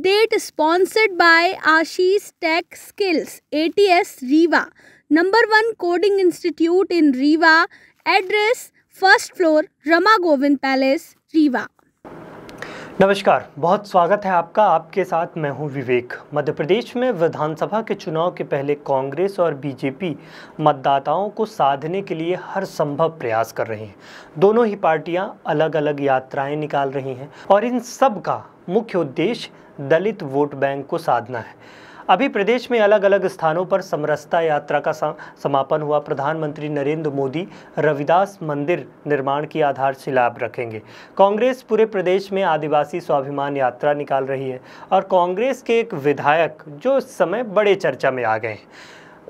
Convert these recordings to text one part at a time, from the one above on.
Update sponsored by Ashish Tech Skills, ATS Rewa, #1 coding institute in Rewa. Address: first floor, Rama Govind Palace, Rewa. नमस्कार, बहुत स्वागत है आपका। आपके साथ मैं हूं विवेक। मध्य प्रदेश में विधानसभा के चुनाव के पहले कांग्रेस और बीजेपी मतदाताओं को साधने के लिए हर संभव प्रयास कर रही हैं। दोनों ही पार्टियां अलग अलग यात्राएं निकाल रही हैं और इन सब का मुख्य उद्देश्य दलित वोट बैंक को साधना है। अभी प्रदेश में अलग अलग स्थानों पर समरसता यात्रा का समापन हुआ। प्रधानमंत्री नरेंद्र मोदी रविदास मंदिर निर्माण की आधारशिला रखेंगे। कांग्रेस पूरे प्रदेश में आदिवासी स्वाभिमान यात्रा निकाल रही है और कांग्रेस के एक विधायक जो इस समय बड़े चर्चा में आ गए हैं,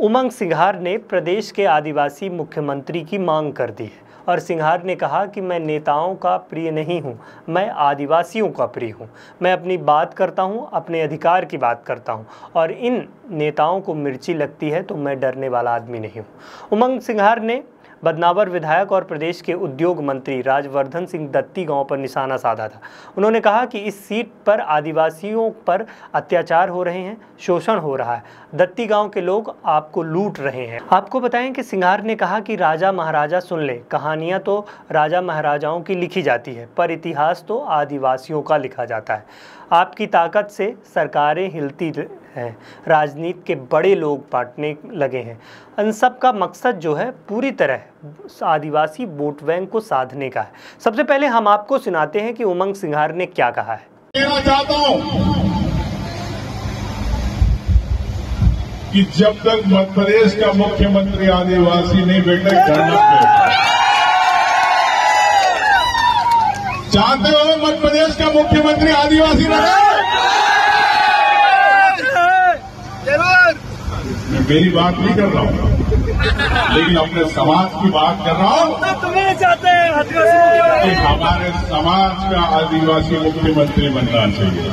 उमंग सिंघार ने प्रदेश के आदिवासी मुख्यमंत्री की मांग कर दी है और सिंघार ने कहा कि मैं नेताओं का प्रिय नहीं हूं, मैं आदिवासियों का प्रिय हूं। मैं अपनी बात करता हूं, अपने अधिकार की बात करता हूं और इन नेताओं को मिर्ची लगती है तो मैं डरने वाला आदमी नहीं हूं। उमंग सिंघार ने बदनावर विधायक और प्रदेश के उद्योग मंत्री राजवर्धन सिंह दत्ती गांव पर निशाना साधा था। उन्होंने कहा कि इस सीट पर आदिवासियों पर अत्याचार हो रहे हैं, शोषण हो रहा है। दत्ती गांव के लोग आपको लूट रहे हैं। आपको बताएं कि सिंघार ने कहा कि राजा महाराजा सुन ले, कहानियां तो राजा महाराजाओं की लिखी जाती है पर इतिहास तो आदिवासियों का लिखा जाता है। आपकी ताकत से सरकारें हिलती हैं, राजनीति के बड़े लोग बांटने लगे हैं। इन सब का मकसद जो है पूरी तरह आदिवासी वोट बैंक को साधने का है। सबसे पहले हम आपको सुनाते हैं कि उमंग सिंघार ने क्या कहा है। कहना चाहता हूं कि जब तक मध्य प्रदेश का मुख्यमंत्री आदिवासी नहीं बैठे, चाहते हो मध्य प्रदेश का मुख्यमंत्री आदिवासी रहे? मेरी बात नहीं कर रहा हूं, लेकिन अपने समाज की बात कर रहा हूं। तुम्हें चाहते हैं कि हमारे समाज का आदिवासी मुख्यमंत्री बनना चाहिए।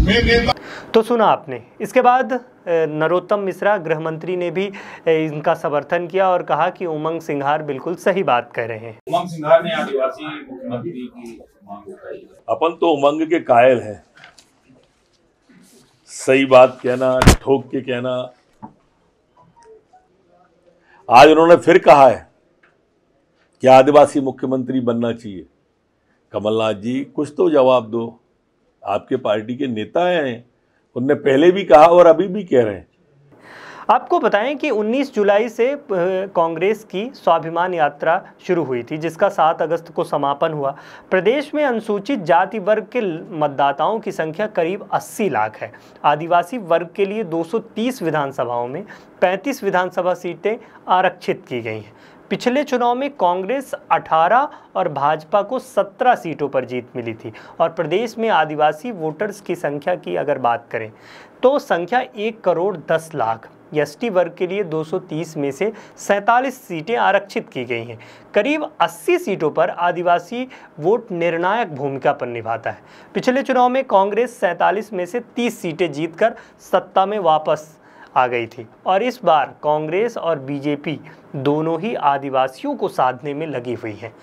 मैं नेता तो सुना आपने। इसके बाद नरोत्तम मिश्रा गृह मंत्री ने भी इनका समर्थन किया और कहा कि उमंग सिंघार बिल्कुल सही बात कह रहे हैं। उमंग सिंघार ने आदिवासी मुख्यमंत्री की मांग उठाई। अपन तो उमंग के कायल हैं। सही बात कहना, ठोक के कहना। आज उन्होंने फिर कहा है कि आदिवासी मुख्यमंत्री बनना चाहिए। कमलनाथ जी, कुछ तो जवाब दो। आपके पार्टी के नेता हैं, उनने पहले भी कहा और अभी भी कह रहे हैं। आपको बताएं कि 19 जुलाई से कांग्रेस की स्वाभिमान यात्रा शुरू हुई थी, जिसका 7 अगस्त को समापन हुआ। प्रदेश में अनुसूचित जाति वर्ग के मतदाताओं की संख्या करीब 80 लाख है। आदिवासी वर्ग के लिए 230 विधानसभाओं में 35 विधानसभा सीटें आरक्षित की गई हैं। पिछले चुनाव में कांग्रेस 18 और भाजपा को 17 सीटों पर जीत मिली थी और प्रदेश में आदिवासी वोटर्स की संख्या की अगर बात करें तो संख्या 1 करोड़ 10 लाख। एसटी वर्ग के लिए 230 में से 47 सीटें आरक्षित की गई हैं। करीब 80 सीटों पर आदिवासी वोट निर्णायक भूमिका पर निभाता है। पिछले चुनाव में कांग्रेस 47 में से 30 सीटें जीतकर सत्ता में वापस आ गई थी और इस बार कांग्रेस और बीजेपी दोनों ही आदिवासियों को साधने में लगी हुई हैं।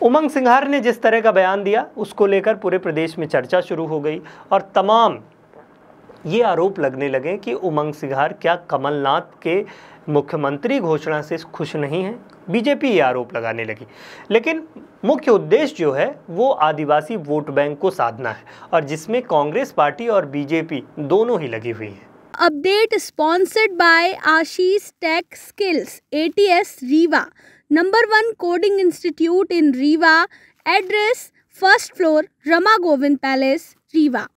उमंग सिंघार ने जिस तरह का बयान दिया उसको लेकर पूरे प्रदेश में चर्चा शुरू हो गई और तमाम ये आरोप लगने लगे कि उमंग सिंघार क्या कमलनाथ के मुख्यमंत्री घोषणा से खुश नहीं है। बीजेपी ये आरोप लगाने लगी, लेकिन मुख्य उद्देश्य जो है वो आदिवासी वोट बैंक को साधना है और जिसमें कांग्रेस पार्टी और बीजेपी दोनों ही लगी हुई है। Update sponsored by Ashish Tech Skills, ATS Rewa, #1 coding institute in Rewa. Address: first floor, Rama Govind Palace, Rewa.